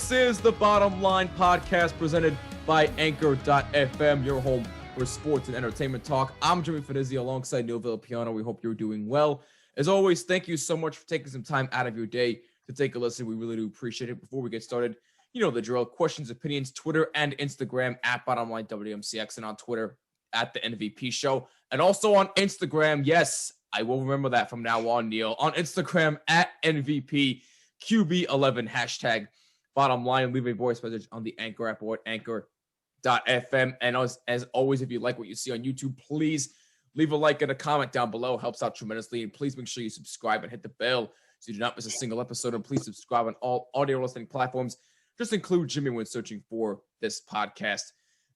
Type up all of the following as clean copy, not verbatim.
This is the Bottom Line Podcast presented by Anchor.fm, your home for sports and entertainment talk. I'm Jimmy Finizzi alongside Neil Villapiano. We hope you're doing well. As always, thank you so much for taking some time out of your day to take a listen. We really do appreciate it. Before we get started, you know the drill. Questions, opinions, Twitter and Instagram at Bottomline WMCX, and on Twitter at the NVP Show. And also on Instagram, yes, I will remember that from now on, Neil. On Instagram at NVP QB11, hashtag Bottom Line. Leave a voice message on the Anchor app or at Anchor.fm. And as always, if you like what you see on YouTube, please leave a like and a comment down below. It helps out tremendously. And please make sure you subscribe and hit the bell so you do not miss a single episode. And please subscribe on all audio listening platforms. Just include Jimmy when searching for this podcast.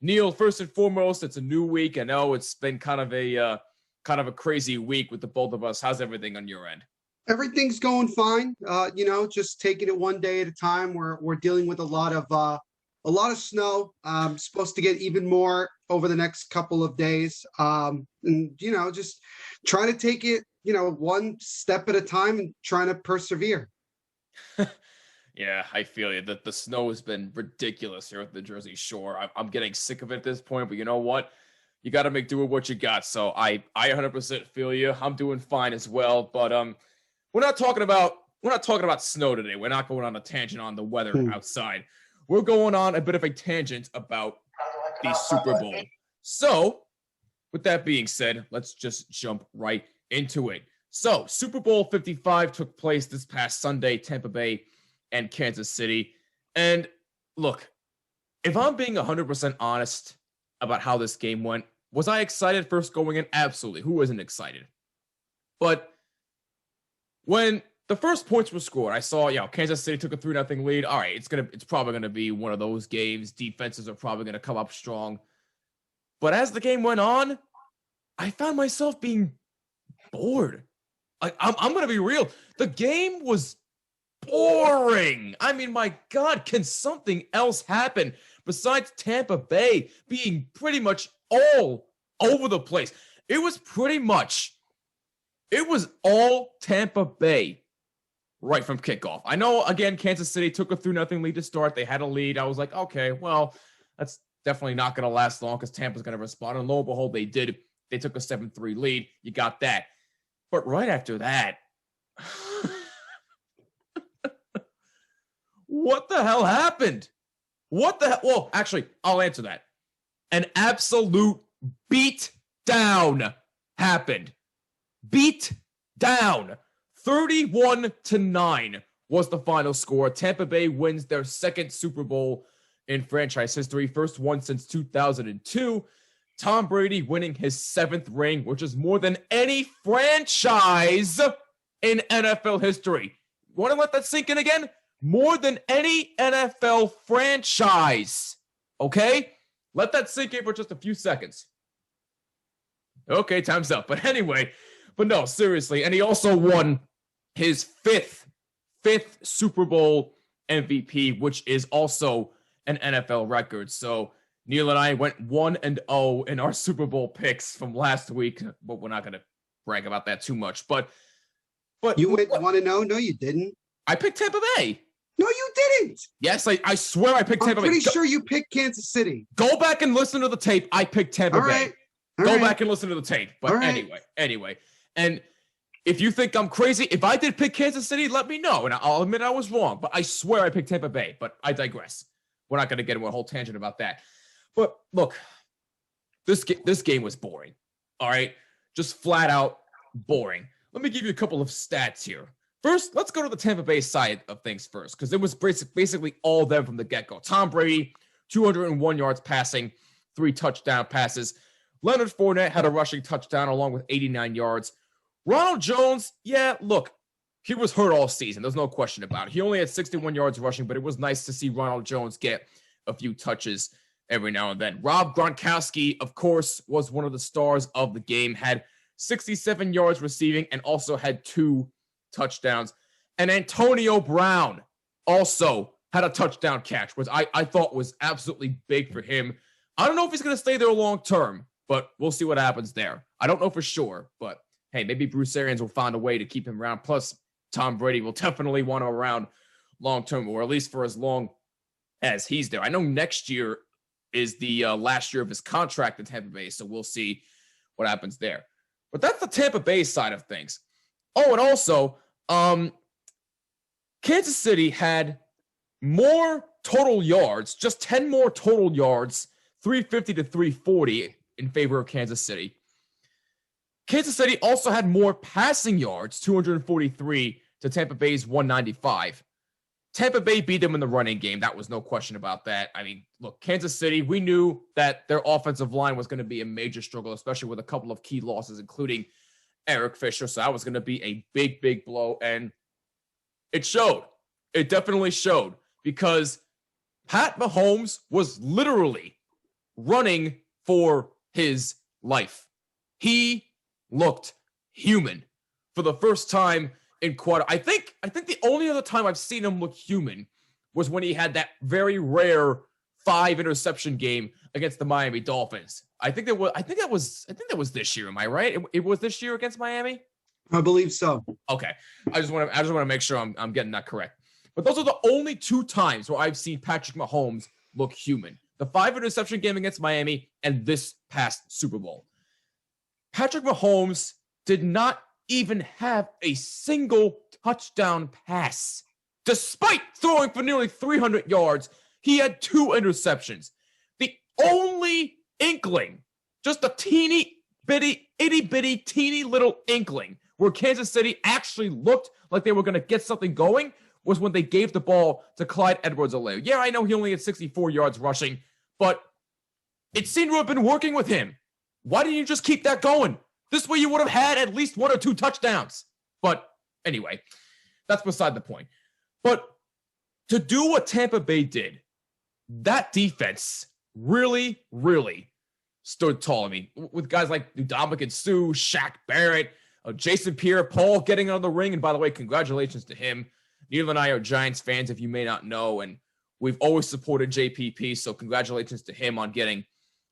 Neil, first and foremost, it's a new week. I know it's been kind of a crazy week with the both of us. How's everything on your end? Everything's going fine. Just taking it one day at a time. We're dealing with a lot of snow. Supposed to get even more over the next couple of days. Just trying to take it, one step at a time and trying to persevere. Yeah, I feel you. The snow has been ridiculous here at the Jersey Shore. I'm getting sick of it at this point, but you know what? You got to make do with what you got. So I 100% feel you. I'm doing fine as well. But we're not talking about snow today. We're not going on a tangent on the weather outside. We're going on a bit of a tangent about the Super Bowl. So, with that being said, let's just jump right into it. So, Super Bowl 55 took place this past Sunday, Tampa Bay and Kansas City. And look, if I'm being 100% honest about how this game went, was I excited first going in? Absolutely. Who wasn't excited? But when the first points were scored, I saw, Kansas City took a 3-0 lead. All right, it's probably going to be one of those games. Defenses are probably going to come up strong. But as the game went on, I found myself being bored. Like, I'm going to be real. The game was boring. I mean, my God, can something else happen besides Tampa Bay being pretty much all over the place? It was all Tampa Bay right from kickoff. I know, again, Kansas City took a 3-0 lead to start. They had a lead. I was like, okay, well, that's definitely not going to last long because Tampa's going to respond. And lo and behold, they did. They took a 7-3 lead. You got that. But right after that, what the hell happened? Well, actually, I'll answer that. An absolute beat down happened. Beat down. 31-9 was the final score. Tampa Bay wins their second Super Bowl in franchise history, first one since 2002. Tom Brady winning his 7th ring, which is more than any franchise in NFL history. Want to let that sink in again? More than any NFL franchise. Okay? Let that sink in for just a few seconds. Okay, time's up. But anyway, no, seriously. And he also won his fifth Super Bowl MVP, which is also an NFL record. So Neil and I went 1-0 in our Super Bowl picks from last week, but we're not going to brag about that too much. But you went 1-0? No, you didn't. I picked Tampa Bay. No, you didn't. Yes, I swear I picked Tampa Bay. I'm pretty sure you picked Kansas City. Go back and listen to the tape. I picked Tampa Bay. Go back and listen to the tape. But anyway. And if you think I'm crazy, if I did pick Kansas City, let me know. And I'll admit I was wrong. But I swear I picked Tampa Bay. But I digress. We're not going to get into a whole tangent about that. But look, this game was boring. All right? Just flat out boring. Let me give you a couple of stats here. First, let's go to the Tampa Bay side of things first, because it was basically all them from the get-go. Tom Brady, 201 yards passing, 3 touchdown passes. Leonard Fournette had a rushing touchdown along with 89 yards. Ronald Jones, look, he was hurt all season. There's no question about it. He only had 61 yards rushing, but it was nice to see Ronald Jones get a few touches every now and then. Rob Gronkowski, of course, was one of the stars of the game, had 67 yards receiving and also had 2 touchdowns. And Antonio Brown also had a touchdown catch, which I thought was absolutely big for him. I don't know if he's going to stay there long term, but we'll see what happens there. I don't know for sure, but hey, maybe Bruce Arians will find a way to keep him around. Plus, Tom Brady will definitely want him around long term, or at least for as long as he's there. I know next year is the last year of his contract in Tampa Bay, so we'll see what happens there. But that's the Tampa Bay side of things. Oh, and also, Kansas City had more total yards, just 10 more total yards, 350 to 340 in favor of Kansas City. Kansas City also had more passing yards, 243 to Tampa Bay's 195. Tampa Bay beat them in the running game. That was no question about that. I mean, look, Kansas City, we knew that their offensive line was going to be a major struggle, especially with a couple of key losses, including Eric Fisher. So that was going to be a big, big blow. And it showed. It definitely showed because Pat Mahomes was literally running for his life. He looked human for the first time in quite. I think the only other time I've seen him look human was when he had that very rare 5 interception game against the Miami Dolphins. I think that was this year. Am I right? It was this year against Miami? I believe so. Okay. I just want to make sure I'm getting that correct. But those are the only 2 times where I've seen Patrick Mahomes look human. The 5 interception game against Miami and this past Super Bowl. Patrick Mahomes did not even have a single touchdown pass. Despite throwing for nearly 300 yards, he had 2 interceptions. The only inkling, just a teeny bitty, itty bitty, teeny little inkling where Kansas City actually looked like they were going to get something going was when they gave the ball to Clyde Edwards-Helaire. Yeah, I know he only had 64 yards rushing, but it seemed to have been working with him. Why didn't you just keep that going? This way you would have had at least 1 or 2 touchdowns. But anyway, that's beside the point. But to do what Tampa Bay did, that defense really, really stood tall. I mean, with guys like Ndamukong Suh, Shaq Barrett, Jason Pierre-Paul getting out of the ring. And by the way, congratulations to him. Neil and I are Giants fans, if you may not know, and we've always supported JPP. So congratulations to him on getting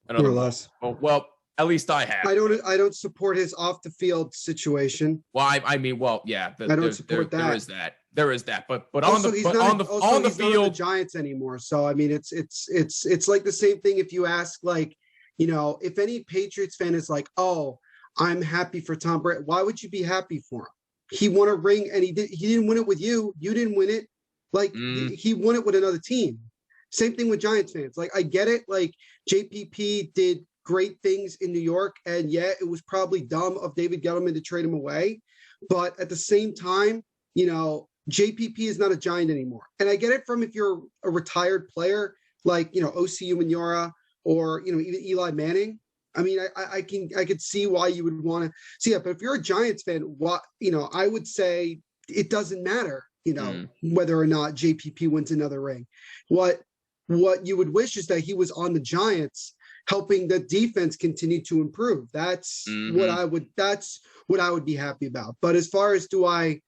another. Well, at least I have. I don't support his off the field situation. Well, I mean, yeah, I don't support that. There is that. But also, he's not on the field, not on the Giants anymore. So I mean, it's like the same thing. If you ask, like, if any Patriots fan is like, oh, I'm happy for Tom Brady, why would you be happy for him? He won a ring and he didn't win it with you. You didn't win it. Like he won it with another team. Same thing with Giants fans. Like, I get it. Like, JPP did great things in New York, and yeah, it was probably dumb of David Gettleman to trade him away. But at the same time, JPP is not a Giant anymore. And I get it from if you're a retired player like, O.C. Umenyiora or, even Eli Manning. I mean, I could see why you would want to see that. But if you're a Giants fan, I would say it doesn't matter, whether or not JPP wins another ring. What you would wish is that he was on the Giants, helping the defense continue to improve. That's what I would be happy about. But as far as I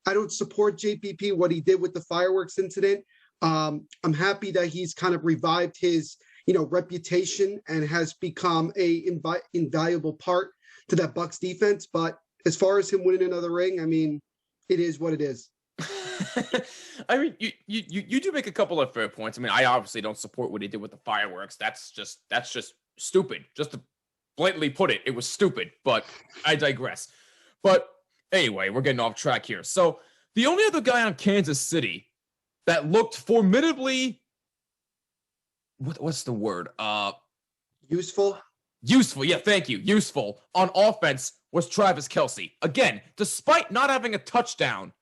don't support JPP, what he did with the fireworks incident. I'm happy that he's kind of revived his reputation and has become a invaluable part to that Bucs defense. But as far as him winning another ring, I mean, it is what it is. I mean, you do make a couple of fair points. I mean, I obviously don't support what he did with the fireworks. That's just stupid. Just to blatantly put it, it was stupid. But I digress. But anyway, we're getting off track here. So the only other guy on Kansas City that looked formidably, what's the word? Useful. Yeah, thank you. Useful on offense was Travis Kelce. Again, despite not having a touchdown,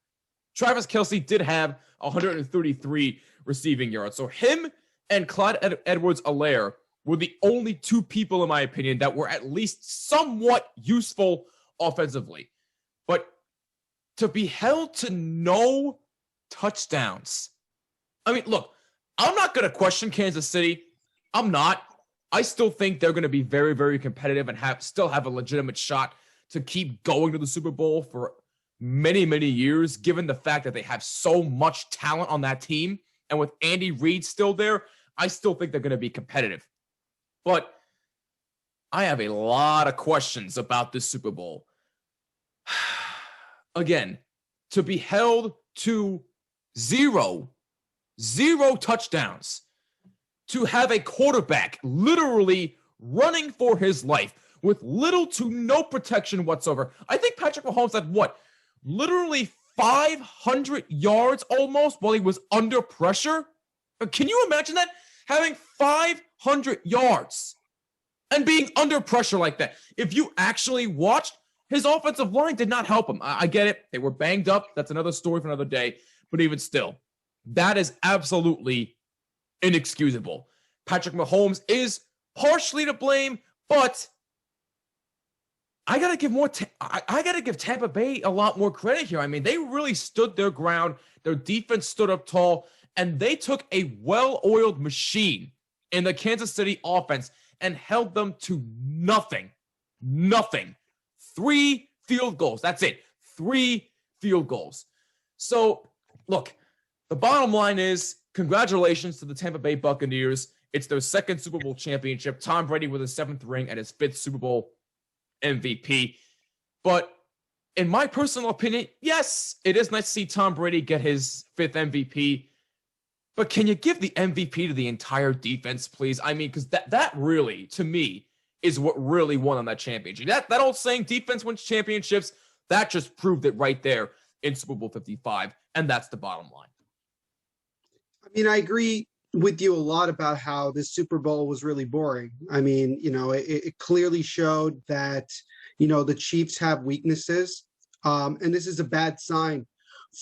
Travis Kelce did have 133 receiving yards. So him and Clyde Edwards-Helaire were the only 2 people, in my opinion, that were at least somewhat useful offensively. But to be held to no touchdowns. I mean, look, I'm not going to question Kansas City. I'm not. I still think they're going to be very, very competitive and still have a legitimate shot to keep going to the Super Bowl for many, many years, given the fact that they have so much talent on that team. And with Andy Reid still there, I still think they're going to be competitive. But I have a lot of questions about this Super Bowl. Again, to be held to zero touchdowns to have a quarterback literally running for his life with little to no protection whatsoever. I think Patrick Mahomes had what? Literally 500 yards almost while he was under pressure. Can you imagine that? Having 500 yards and being under pressure like that. If you actually watched, his offensive line did not help him. I get it. They were banged up. That's another story for another day. But even still, that is absolutely inexcusable. Patrick Mahomes is partially to blame, but I gotta give Tampa Bay a lot more credit here. I mean, they really stood their ground. Their defense stood up tall, and they took a well-oiled machine in the Kansas City offense and held them to nothing. 3 field goals. That's it. 3 field goals. So, look, the bottom line is congratulations to the Tampa Bay Buccaneers. It's their 2nd Super Bowl championship. Tom Brady with his 7th ring and his 5th Super Bowl MVP. But in my personal opinion, yes, it is nice to see Tom Brady get his 5th MVP. But can you give the MVP to the entire defense, please? I mean, because that really, to me, is what really won on that championship. That old saying, defense wins championships, that just proved it right there in Super Bowl 55. And that's the bottom line. I mean, I agree with you a lot about how this Super Bowl was really boring. I mean, it clearly showed that, the Chiefs have weaknesses. And this is a bad sign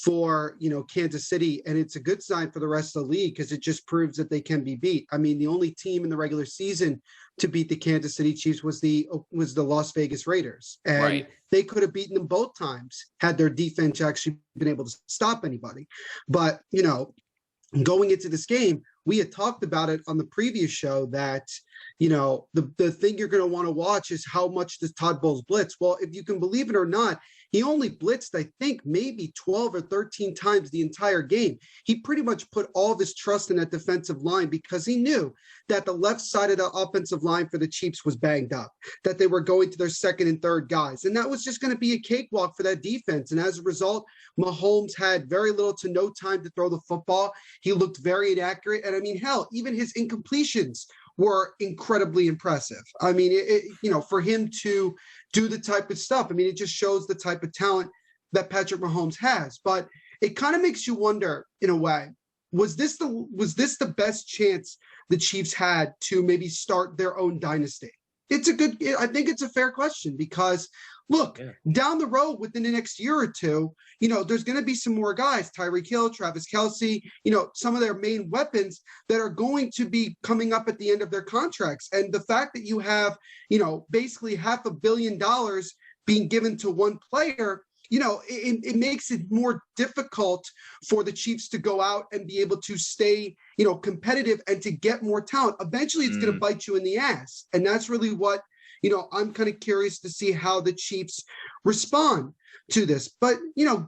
for, Kansas City. And it's a good sign for the rest of the league because it just proves that they can be beat. I mean, the only team in the regular season to beat the Kansas City Chiefs was the Las Vegas Raiders. And they could have beaten them both times had their defense actually been able to stop anybody. But, going into this game, we had talked about it on the previous show that, the thing you're going to want to watch is how much does Todd Bowles blitz. Well, if you can believe it or not, he only blitzed, I think, maybe 12 or 13 times the entire game. He pretty much put all of his trust in that defensive line because he knew that the left side of the offensive line for the Chiefs was banged up, that they were going to their 2nd and 3rd guys. And that was just going to be a cakewalk for that defense. And as a result, Mahomes had very little to no time to throw the football. He looked very inaccurate. And I mean, hell, even his incompletions were incredibly impressive. I mean, for him to do the type of stuff, I mean, it just shows the type of talent that Patrick Mahomes has. But it kind of makes you wonder, in a way, was this the best chance the Chiefs had to maybe start their own dynasty? I think it's a fair question because, look, down the road within the next year or two, there's going to be some more guys, Tyreek Hill, Travis Kelce, some of their main weapons that are going to be coming up at the end of their contracts. And the fact that you have, basically $500 million being given to one player, it makes it more difficult for the Chiefs to go out and be able to stay, competitive and to get more talent. Eventually, it's going to bite you in the ass. And that's really what, I'm kind of curious to see how the Chiefs respond to this. But,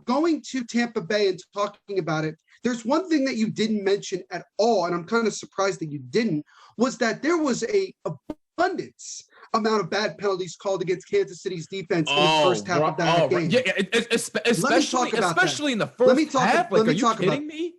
going to Tampa Bay and talking about it, there's one thing that you didn't mention at all, and I'm kind of surprised that you didn't, was that there was a abundance amount of bad penalties called against Kansas City's defense in the first half of that game. Yeah, especially in the first half. Are you kidding me?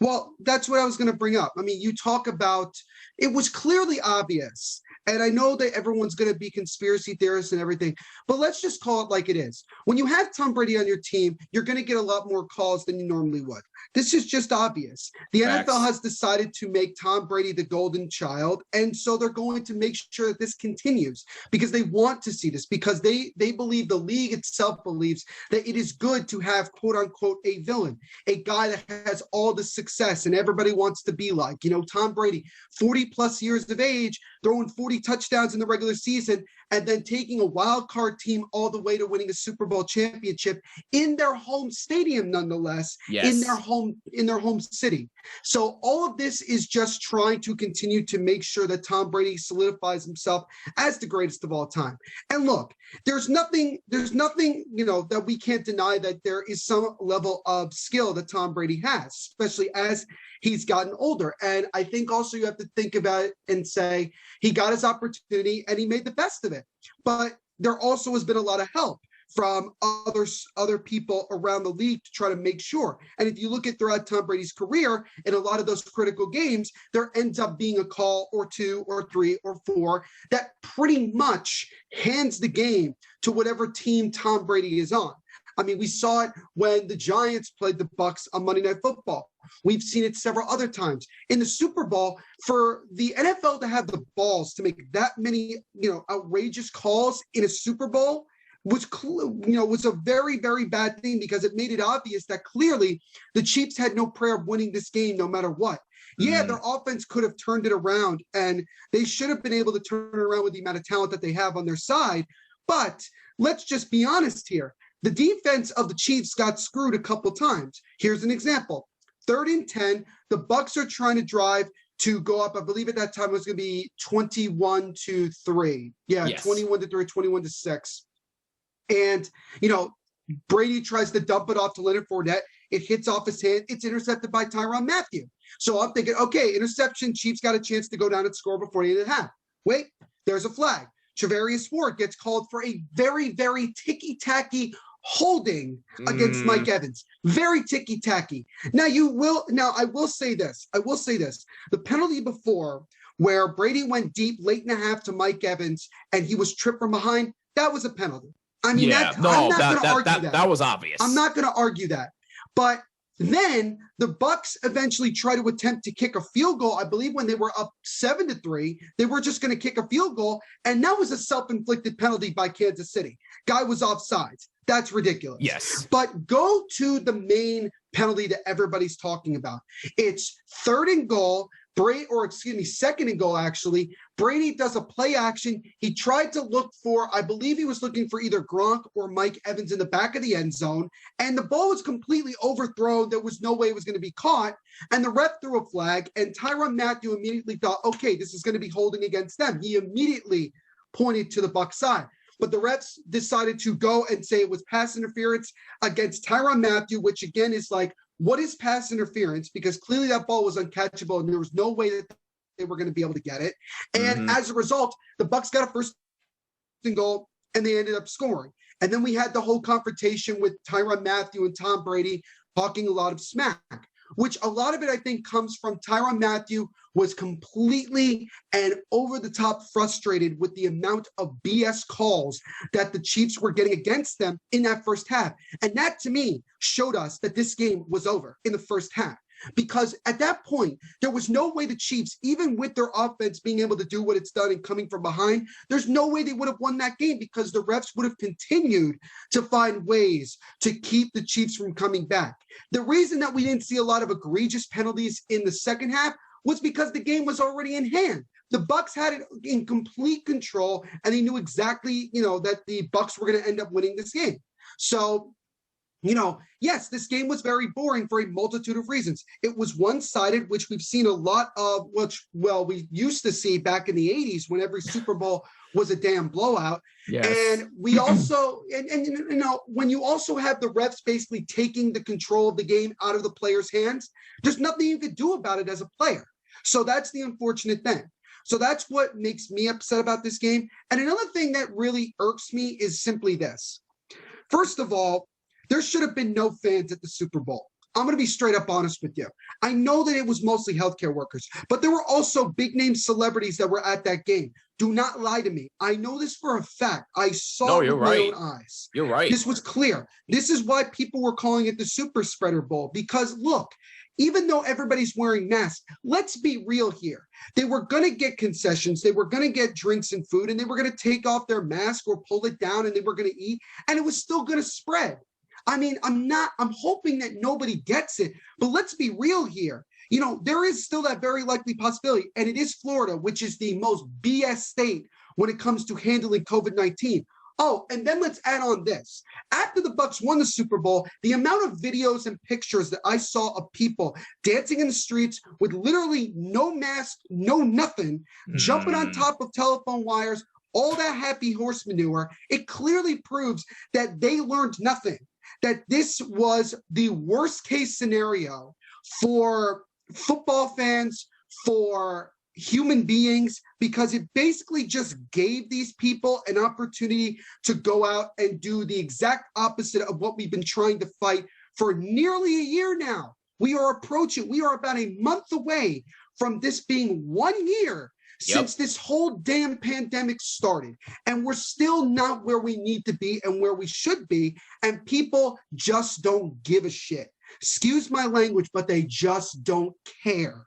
Well, that's what I was going to bring up. I mean, you talk about it was clearly obvious. And I know that everyone's going to be conspiracy theorists and everything, but let's just call it like it is. When you have Tom Brady on your team, you're going to get a lot more calls than you normally would. This is just obvious. The NFL has decided to make Tom Brady the golden child, and so they're going to make sure that this continues because they want to see this, because they believe, the league itself believes, that it is good to have, quote unquote, a villain, a guy that has all the success and everybody wants to be like. Tom Brady, 40 plus years of age, throwing 40 touchdowns in the regular season, and then taking a wild card team all the way to winning a Super Bowl championship in their home stadium, nonetheless, in their home city. So all of this is just trying to continue to make sure that Tom Brady solidifies himself as the greatest of all time. And look, there's nothing, that we can't deny that there is some level of skill that Tom Brady has, especially as he's gotten older. And I think also you have to think about it and say he got his opportunity and he made the best of it. But there also has been a lot of help from other people around the league to try to make sure. And if you look at throughout Tom Brady's career, in a lot of those critical games, there ends up being a call or two or three or four that pretty much hands the game to whatever team Tom Brady is on. I mean, we saw it when the Giants played the Bucs on Monday Night Football. We've seen it several other times in the Super Bowl. For the NFL to have the balls to make that many, outrageous calls in a Super Bowl was a very, very bad thing, because it made it obvious that clearly the Chiefs had no prayer of winning this game no matter what. Yeah, their offense could have turned it around, and they should have been able to turn it around with the amount of talent that they have on their side. But let's just be honest here. The defense of the Chiefs got screwed a couple times. Here's an example. 3rd and 10, the Bucs are trying to drive to go up. I believe at that time it was going to be 21-3. Yeah, yes. 21-3, 21-6. And, Brady tries to dump it off to Leonard Fournette. It hits off his hand. It's intercepted by Tyrann Mathieu. So I'm thinking, okay, interception. Chiefs got a chance to go down and score before the end of the half. Wait, there's a flag. Charvarius Ward gets called for a very, very ticky-tacky holding against Mike Evans. Very ticky-tacky. Now I will say this. The penalty before, where Brady went deep late in the half to Mike Evans and he was tripped from behind, that was a penalty. I mean, I'm not going to argue that. That was obvious. I'm not going to argue that. But then the Bucs eventually try to attempt to kick a field goal. I believe when they were up 7-3, they were just going to kick a field goal. And that was a self-inflicted penalty by Kansas City. Guy was offsides. That's ridiculous. Yes. But go to the main penalty that everybody's talking about. It's 3rd and goal. 2nd and goal, actually. Brady does a play action. He tried to look for, I believe he was looking for either Gronk or Mike Evans in the back of the end zone, and the ball was completely overthrown. There was no way it was going to be caught, and the ref threw a flag, and Tyrann Mathieu immediately thought, okay, this is going to be holding against them. He immediately pointed to the Bucs side. But the refs decided to go and say it was pass interference against Tyrann Mathieu, which again is like, what is pass interference? Because clearly that ball was uncatchable and there was no way that they were going to be able to get it. And as a result, the Bucs got a 1st and goal and they ended up scoring. And then we had the whole confrontation with Tyrann Mathieu and Tom Brady talking a lot of smack, which a lot of it, I think, comes from Tyrann Mathieu was completely and over the top frustrated with the amount of BS calls that the Chiefs were getting against them in that first half. And that, to me, showed us that this game was over in the first half. Because at that point, there was no way the Chiefs, even with their offense being able to do what it's done and coming from behind, there's no way they would have won that game, because the refs would have continued to find ways to keep the Chiefs from coming back. The reason that we didn't see a lot of egregious penalties in the second half was because the game was already in hand. The Bucs had it in complete control, and they knew exactly, that the Bucs were going to end up winning this game. So, yes, this game was very boring for a multitude of reasons. It was one-sided, which we've seen a lot of, we used to see back in the 80s when every Super Bowl was a damn blowout. Yes. And we also, when you also have the refs basically taking the control of the game out of the player's hands, there's nothing you could do about it as a player. So that's the unfortunate thing. So that's what makes me upset about this game. And another thing that really irks me is simply this. First of all, there should have been no fans at the Super Bowl. I'm going to be straight up honest with you. I know that it was mostly healthcare workers, but there were also big name celebrities that were at that game. Do not lie to me. I know this for a fact. I saw it with my own eyes. You're right. This was clear. This is why people were calling it the Super Spreader Bowl, because look, even though everybody's wearing masks, let's be real here. They were going to get concessions. They were going to get drinks and food, and they were going to take off their mask or pull it down, and they were going to eat, and it was still going to spread. I mean, I'm hoping that nobody gets it, but let's be real here. There is still that very likely possibility, and it is Florida, which is the most BS state when it comes to handling COVID-19. Oh, and then let's add on this. After the Bucs won the Super Bowl, the amount of videos and pictures that I saw of people dancing in the streets with literally no mask, no nothing, jumping on top of telephone wires, all that happy horse manure, it clearly proves that they learned nothing, that this was the worst case scenario for football fans, for human beings, because it basically just gave these people an opportunity to go out and do the exact opposite of what we've been trying to fight for nearly a year now. We are about a month away from this being 1 year since this whole damn pandemic started. And we're still not where we need to be and where we should be. And people just don't give a shit. Excuse my language, but they just don't care.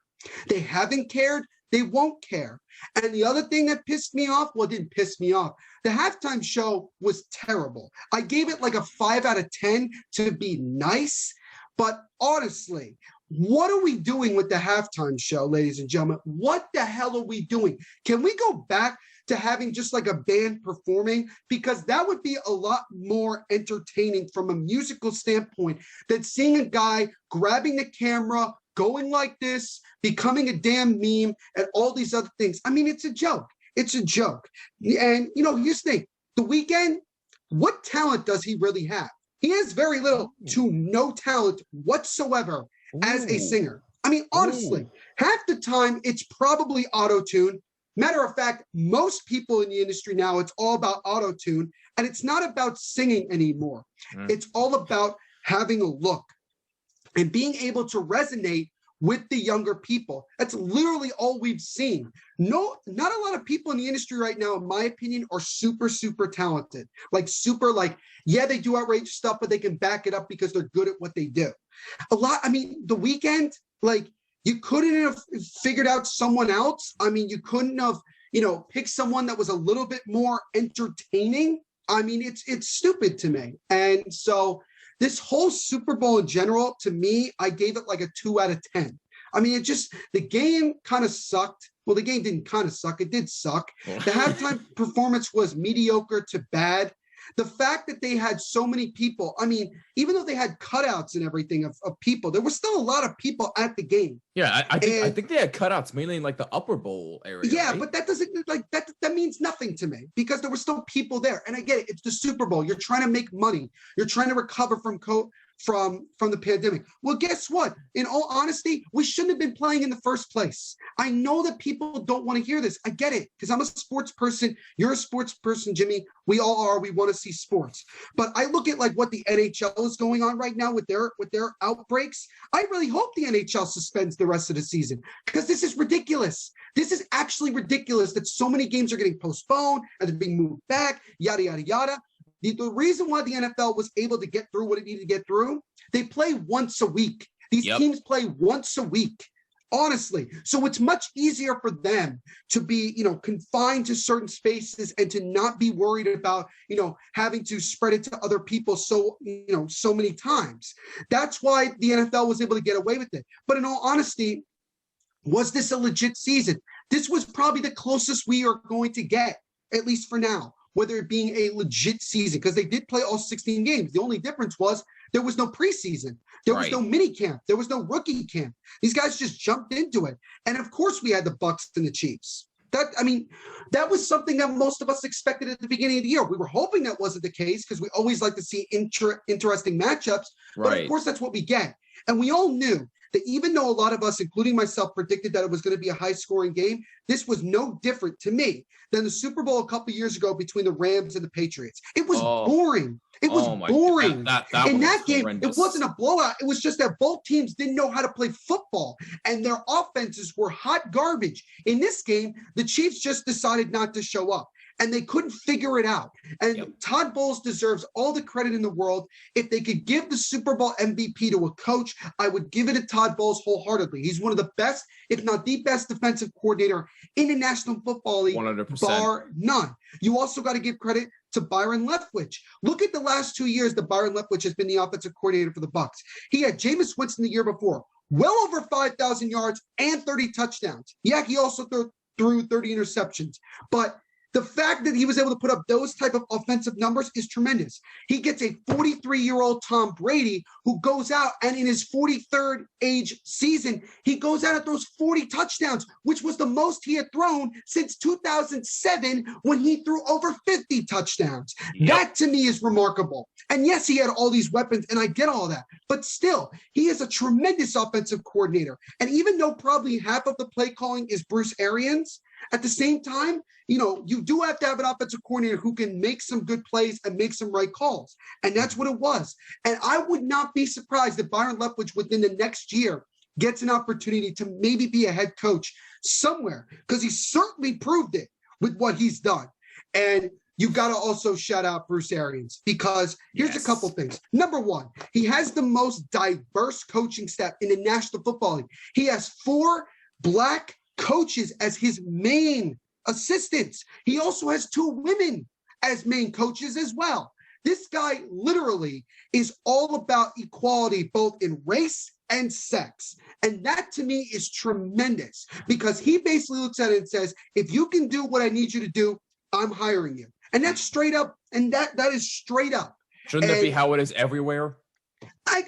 They haven't cared. They won't care. And the other thing that pissed me off, well, it didn't piss me off. The halftime show was terrible. I gave it like a 5 out of 10 to be nice. But honestly, what are we doing with the halftime show, ladies and gentlemen? What the hell are we doing? Can we go back to having just like a band performing? Because that would be a lot more entertaining from a musical standpoint than seeing a guy grabbing the camera, going like this, becoming a damn meme, and all these other things. I mean, it's a joke. It's a joke. And, you know, here's the thing. The Weeknd, what talent does he really have? He has very little to no talent whatsoever as a singer. I mean, honestly, half the time it's probably auto-tune. Matter of fact, most people in the industry now, it's all about auto-tune, and it's not about singing anymore. It's all about having a look and being able to resonate with the younger people. That's literally all we've seen. No, not a lot of people in the industry right now, in my opinion, are super, super talented. Yeah, they do outrageous stuff, but they can back it up because they're good at what they do. I mean, The Weeknd, like, you couldn't have figured out someone else. I mean, you couldn't have, picked someone that was a little bit more entertaining. I mean, it's stupid to me. And so this whole Super Bowl in general, to me, I gave it like a 2 out of 10. I mean, the game kind of sucked. Well, the game didn't kind of suck. It did suck. The halftime performance was mediocre to bad. The fact that they had so many people, I mean, even though they had cutouts and everything of people, there were still a lot of people at the game. Yeah, I think they had cutouts mainly in like the upper bowl area. Yeah, right? but that doesn't that means nothing to me because there were still people there. And I get it. It's the Super Bowl. You're trying to make money. You're trying to recover from the pandemic. Well, guess what? In all honesty, we shouldn't have been playing in the first place. I know that people don't want to hear this. I get it because I'm a sports person. You're a sports person, Jimmy. We all are. We want to see sports. But I look at like what the NHL is going on right now with their outbreaks. I really hope the NHL suspends the rest of the season because this is ridiculous. This is actually ridiculous that so many games are getting postponed and they're being moved back, yada, yada, yada. The reason why the NFL was able to get through what it needed to get through, they play once a week. These teams play once a week, honestly. So it's much easier for them to be, confined to certain spaces and to not be worried about, having to spread it to other people so many times. That's why the NFL was able to get away with it. But in all honesty, was this a legit season? This was probably the closest we are going to get, at least for now, whether it being a legit season, because they did play all 16 games. The only difference was there was no preseason. There was no mini camp. There was no rookie camp. These guys just jumped into it. And of course we had the Bucs and the Chiefs. That was something that most of us expected at the beginning of the year. We were hoping that wasn't the case because we always like to see interesting matchups. But of course that's what we get. And we all knew that even though a lot of us, including myself, predicted that it was going to be a high-scoring game, this was no different to me than the Super Bowl a couple years ago between the Rams and the Patriots. It was boring. It was boring. In that game, horrendous. It wasn't a blowout. It was just that both teams didn't know how to play football, and their offenses were hot garbage. In this game, the Chiefs just decided not to show up. And they couldn't figure it out. And Todd Bowles deserves all the credit in the world. If they could give the Super Bowl MVP to a coach, I would give it to Todd Bowles wholeheartedly. He's one of the best, if not the best defensive coordinator in the National Football League, 100%. Bar none. You also got to give credit to Byron Leftwich. Look at the last 2 years that Byron Leftwich has been the offensive coordinator for the Bucs. He had Jameis Winston the year before, well over 5,000 yards and 30 touchdowns. Yeah, he also threw 30 interceptions. But The fact that he was able to put up those type of offensive numbers is tremendous. He gets a 43-year-old Tom Brady who goes out and in his 43rd age season, he goes out and throws 40 touchdowns, which was the most he had thrown since 2007 when he threw over 50 touchdowns. Yep. That to me is remarkable. And yes, he had all these weapons and I get all that, but still, he is a tremendous offensive coordinator. And even though probably half of the play calling is Bruce Arians, at the same time, you do have to have an offensive coordinator who can make some good plays and make some right calls. And that's what it was. And I would not be surprised if Byron Leftwich within the next year gets an opportunity to maybe be a head coach somewhere, because he certainly proved it with what he's done. And you got to also shout out Bruce Arians, because here's a couple things. Number one, he has the most diverse coaching staff in the National Football League. He has 4 Black coaches as his main assistants. He also has 2 women as main coaches as well. This guy literally is all about equality, both in race and sex. And that to me is tremendous, because he basically looks at it and says, if you can do what I need you to do, I'm hiring you. And that's straight up. And that is straight up. Shouldn't that be how it is everywhere?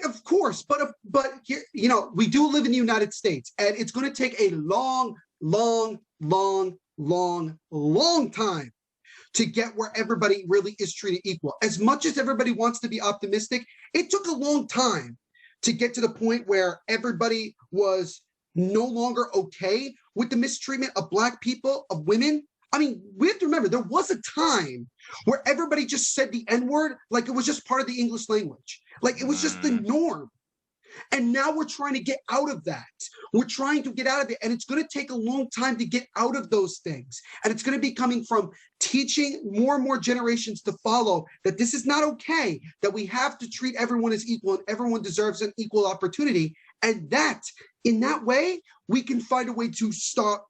Of course, but here, we do live in the United States, and it's going to take a long time to get where everybody really is treated equal. As much as everybody wants to be optimistic, it took a long time to get to the point where everybody was no longer okay with the mistreatment of Black people, of women. I mean, we have to remember, there was a time where everybody just said the N-word like it was just part of the English language. Like it was just the norm. And now we're trying to get out of that. We're trying to get out of it. And it's going to take a long time to get out of those things. And it's going to be coming from teaching more and more generations to follow that this is not okay, that we have to treat everyone as equal and everyone deserves an equal opportunity. And that, in that way, we can find a way to start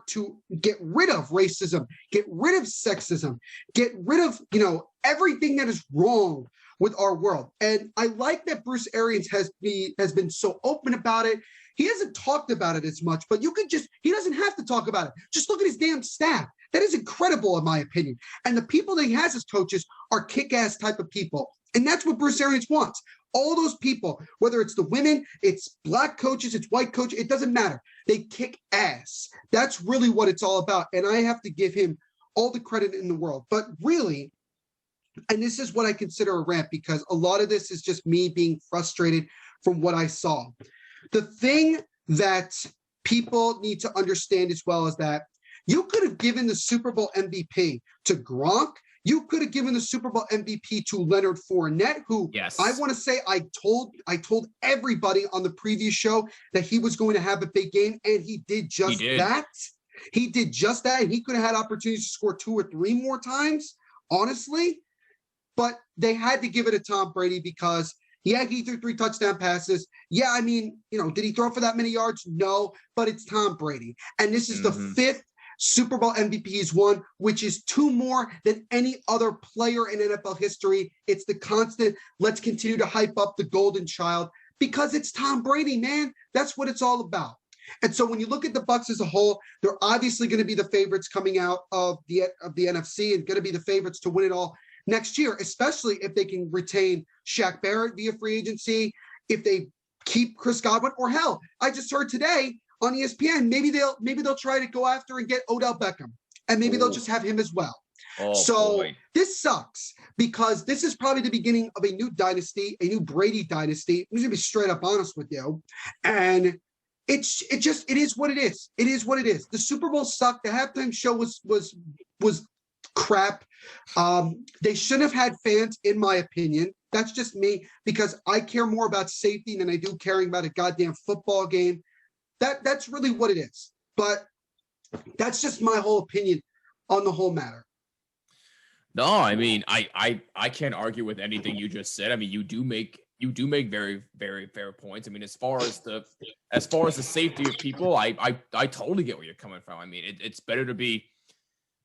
to get rid of racism, get rid of sexism, get rid of, everything that is wrong with our world. And I like that Bruce Arians has been so open about it. He hasn't talked about it as much, but he doesn't have to talk about it. Just look at his damn staff. That is incredible, in my opinion. And the people that he has as coaches are kick-ass type of people. And that's what Bruce Arians wants. All those people, whether it's the women, it's Black coaches, it's white coaches, it doesn't matter. They kick ass. That's really what it's all about. And I have to give him all the credit in the world. But really, and this is what I consider a rant, because a lot of this is just me being frustrated from what I saw. The thing that people need to understand as well is that you could have given the Super Bowl MVP to Gronk. You could have given the Super Bowl MVP to Leonard Fournette, who I want to say I told everybody on the previous show that he was going to have a big game, and he did just that. He did just that. He could have had opportunities to score 2 or 3 more times, honestly. But they had to give it to Tom Brady because, he threw 3 touchdown passes. Yeah, I mean, did he throw for that many yards? No, but it's Tom Brady. And this is the 5th Super Bowl MVP he's won, which is 2 more than any other player in NFL history. It's the constant, let's continue to hype up the golden child, because it's Tom Brady, man. That's what it's all about. And so when you look at the Bucs as a whole, they're obviously going to be the favorites coming out of the NFC, and going to be the favorites to win it all next year, especially if they can retain Shaq Barrett via free agency, if they keep Chris Godwin, or hell, I just heard today on ESPN, maybe they'll try to go after and get Odell Beckham, and maybe they'll just have him as well. This sucks, because this is probably the beginning of a new dynasty, a new Brady dynasty. I'm going to be straight up honest with you. And it is what it is. It is what it is. The Super Bowl sucked. The halftime show was crap. They shouldn't have had fans, in my opinion. That's just me, because I care more about safety than I do caring about a goddamn football game. That's really what it is. But that's just my whole opinion on the whole matter. No, I mean, I can't argue with anything you just said. I mean, you do make very, very fair points. I mean, as far as the safety of people, I totally get where you're coming from. I mean, it's better to be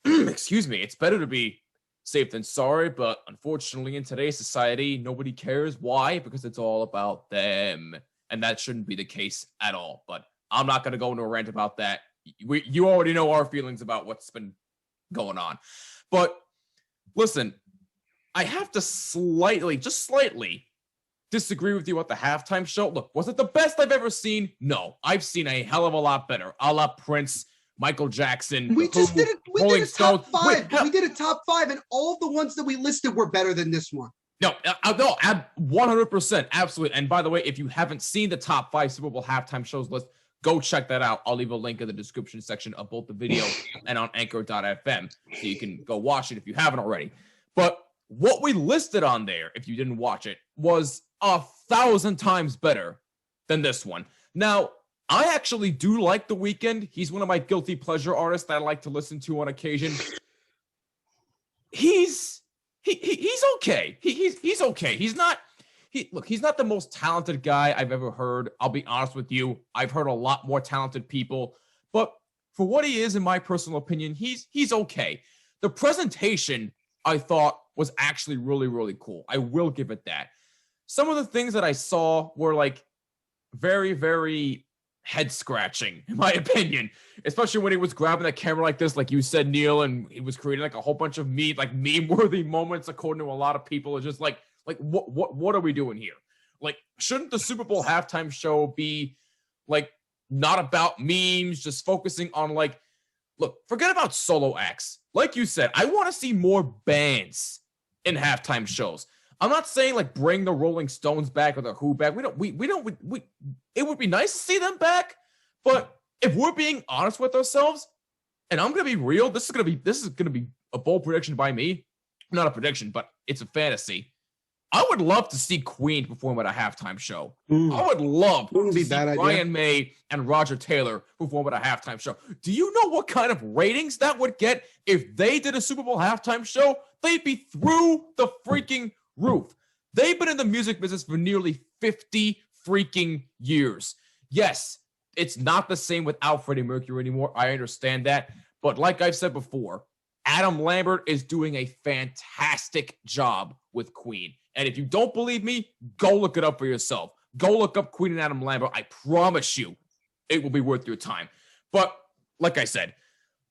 excuse me, it's better to be safe than sorry, but unfortunately in today's society, nobody cares. Why? Because it's all about them, and that shouldn't be the case at all. But I'm not going to go into a rant about that. You already know our feelings about what's been going on. But listen, I have to slightly disagree with you about the halftime show. Look, was it the best I've ever seen? No, I've seen a hell of a lot better. A la Prince, Michael Jackson. We did a top five. Wait, we did a top five, and all the ones that we listed were better than this one. No, 100%, absolutely. And by the way, if you haven't seen the top 5 Super Bowl halftime shows list, go check that out. I'll leave a link in the description section of both the video and on Anchor.fm, so you can go watch it if you haven't already. But what we listed on there, if you didn't watch it, was 1,000 times better than this one. Now, I actually do like The Weeknd. He's one of my guilty pleasure artists that I like to listen to on occasion. He's okay. He's okay. He's not the most talented guy I've ever heard. I'll be honest with you. I've heard a lot more talented people, but for what he is, in my personal opinion, he's okay. The presentation, I thought, was actually really, really cool. I will give it that. Some of the things that I saw were like very, very head scratching, in my opinion, especially when he was grabbing the camera like this, like you said, Neil, and he was creating like a whole bunch of meme worthy moments, according to a lot of people. It's just like what are we doing here? Like, shouldn't the Super Bowl halftime show be like not about memes, just focusing on like, look, forget about solo acts. Like you said, I want to see more bands in halftime shows. I'm not saying like bring the Rolling Stones back or the Who back. It would be nice to see them back, but if we're being honest with ourselves, and I'm gonna be real, this is gonna be a bold prediction by me. Not a prediction, but it's a fantasy. I would love to see Queen perform at a halftime show. I would love to see Brian May and Roger Taylor perform at a halftime show. Do you know what kind of ratings that would get if they did a Super Bowl halftime show? They'd be through the freaking roof. They've been in the music business for nearly 50 freaking years. Yes, it's not the same without Freddie Mercury anymore. I understand that. But like I've said before, Adam Lambert is doing a fantastic job with Queen. And if you don't believe me, go look it up for yourself. Go look up Queen and Adam Lambert. I promise you it will be worth your time. But like I said,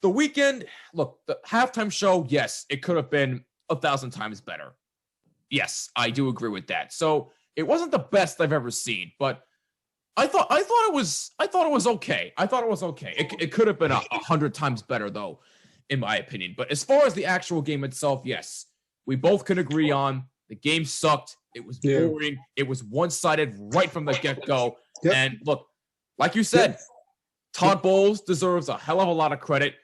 The Weeknd, look, the halftime show, yes, it could have been 1,000 times better. Yes, I do agree with that. So it wasn't the best I've ever seen, but I thought it was okay. I thought it was okay. It could have been 100 times better though, in my opinion. But as far as the actual game itself, yes, we both can agree on the game sucked. It was boring. It was one-sided right from the get-go. Yep. And look, like you said, Todd Bowles deserves a hell of a lot of credit.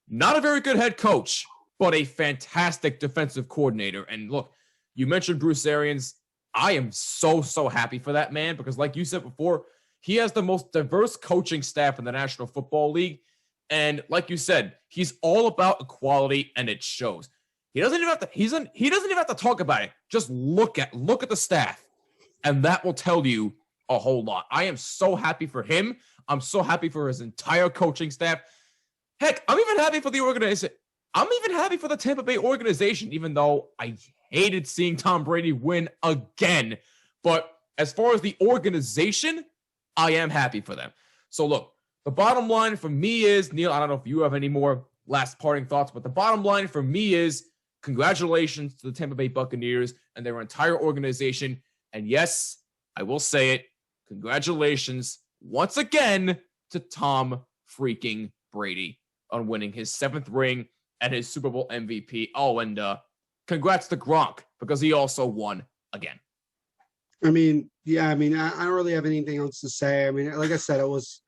Not a very good head coach, but a fantastic defensive coordinator. And look, you mentioned Bruce Arians. I am so happy for that man because like you said before, he has the most diverse coaching staff in the National Football League. And like you said, he's all about equality and it shows. He doesn't even have to talk about it. Just look at the staff and that will tell you a whole lot. I am so happy for him. I'm so happy for his entire coaching staff. Heck, I'm even happy for the organization. I'm even happy for the Tampa Bay organization, even though I hated seeing Tom Brady win again. But as far as the organization, I am happy for them. So look, the bottom line for me is, Neil, I don't know if you have any more last parting thoughts, but the bottom line for me is congratulations to the Tampa Bay Buccaneers and their entire organization. And yes, I will say it, congratulations once again to Tom freaking Brady on winning his 7th ring and his Super Bowl MVP. Oh, and congrats to Gronk because he also won again. I mean, I don't really have anything else to say. I mean, like I said, it was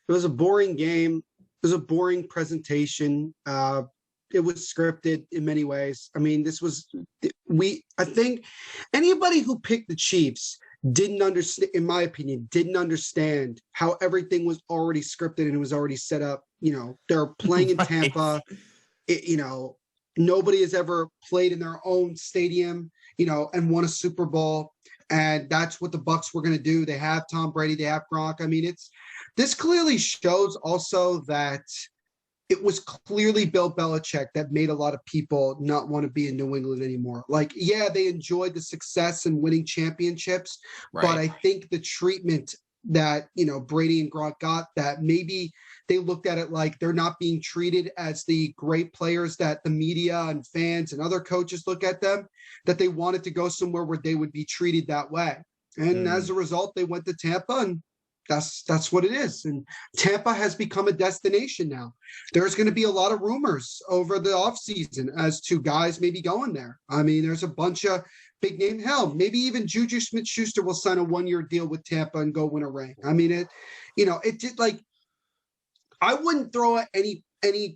a boring game. It was a boring presentation. It was scripted in many ways. I mean, I think anybody who picked the Chiefs didn't understand, in my opinion, didn't understand how everything was already scripted and it was already set up. You know, they're playing in Tampa. Nobody has ever played in their own stadium, and won a Super Bowl. And that's what the Bucs were going to do. They have Tom Brady, they have Gronk. I mean, this clearly shows also that it was clearly Bill Belichick that made a lot of people not want to be in New England anymore. Like, yeah, they enjoyed the success and winning championships, right, but I think the treatment that, Brady and Gronk got, that maybe they looked at it like they're not being treated as the great players that the media and fans and other coaches look at them, that they wanted to go somewhere where they would be treated that way. And as a result, they went to Tampa, and that's what it is. And Tampa has become a destination now. There's going to be a lot of rumors over the offseason as to guys maybe going there. I mean, there's a bunch of big name. Hell, maybe even Juju Smith-Schuster will sign a 1-year deal with Tampa and go win a ring. I mean, it did, like, I wouldn't throw out any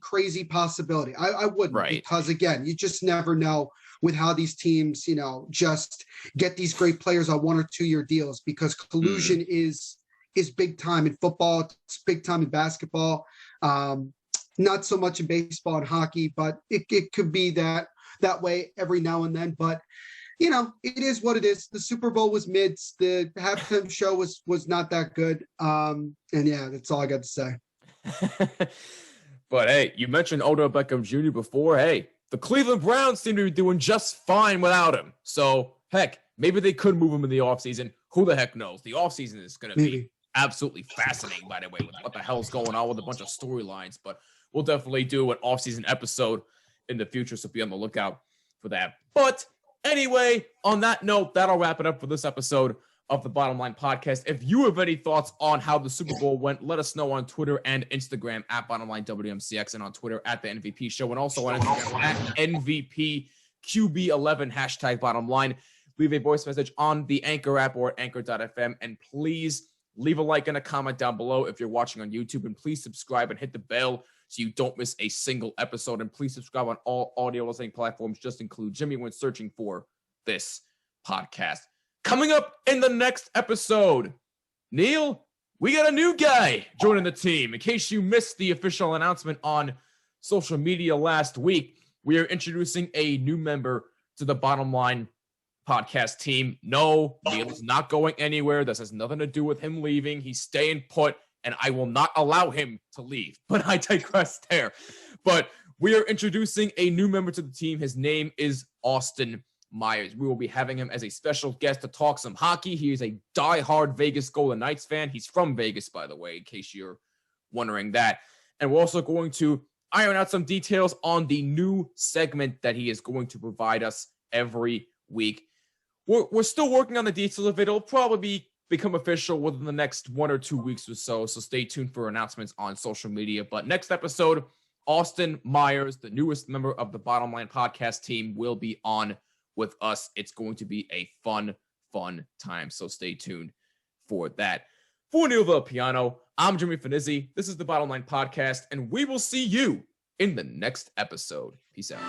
crazy possibility. I wouldn't, Right. Because again, you just never know with how these teams, just get these great players on 1 or 2 year deals, because collusion is big time in football. It's big time in basketball. Not so much in baseball and hockey, but it could be that way every now and then. But it is what it is. The Super Bowl was mid. The halftime show was not that good. And yeah, that's all I got to say. But hey, you mentioned Odell Beckham Jr. before. Hey, the Cleveland Browns seem to be doing just fine without him. So heck, maybe they could move him in the offseason. Who the heck knows? The offseason is going to be absolutely fascinating, by the way, with what the hell's going on with a bunch of storylines. But we'll definitely do an offseason episode in the future, so be on the lookout for that. But anyway, on that note, that'll wrap it up for this episode of the Bottom Line Podcast. If you have any thoughts on how the Super Bowl went, let us know on Twitter and Instagram at BottomLineWMCX, and on Twitter at The MVP Show, and also on Instagram at NVPQB11, hashtag Bottom Line. Leave a voice message on the Anchor app or at Anchor.fm, and please leave a like and a comment down below if you're watching on YouTube, and please subscribe and hit the bell so you don't miss a single episode. And please subscribe on all audio listening platforms. Just include Jimmy when searching for this podcast. Coming up in the next episode, Neil, we got a new guy joining the team. In case you missed the official announcement on social media last week, we are introducing a new member to the Bottom Line Podcast team. No, Neil is not going anywhere. This has nothing to do with him leaving. He's staying put, and I will not allow him to leave. But I digress there. But we are introducing a new member to the team. His name is Austin Myers. We will be having him as a special guest to talk some hockey. He is a diehard Vegas Golden Knights fan. He's from Vegas, by the way, in case you're wondering that. And we're also going to iron out some details on the new segment that he is going to provide us every week. We're still working on the details of it. It'll probably become official within the next 1 or 2 weeks or so. So stay tuned for announcements on social media. But next episode, Austin Myers, the newest member of the Bottom Line Podcast team, will be on with us. It's going to be a fun time. So stay tuned for that. For Neil Villapiano, I'm Jimmy Finizzi. This is the Bottom Line Podcast, and we will see you in the next episode. Peace out.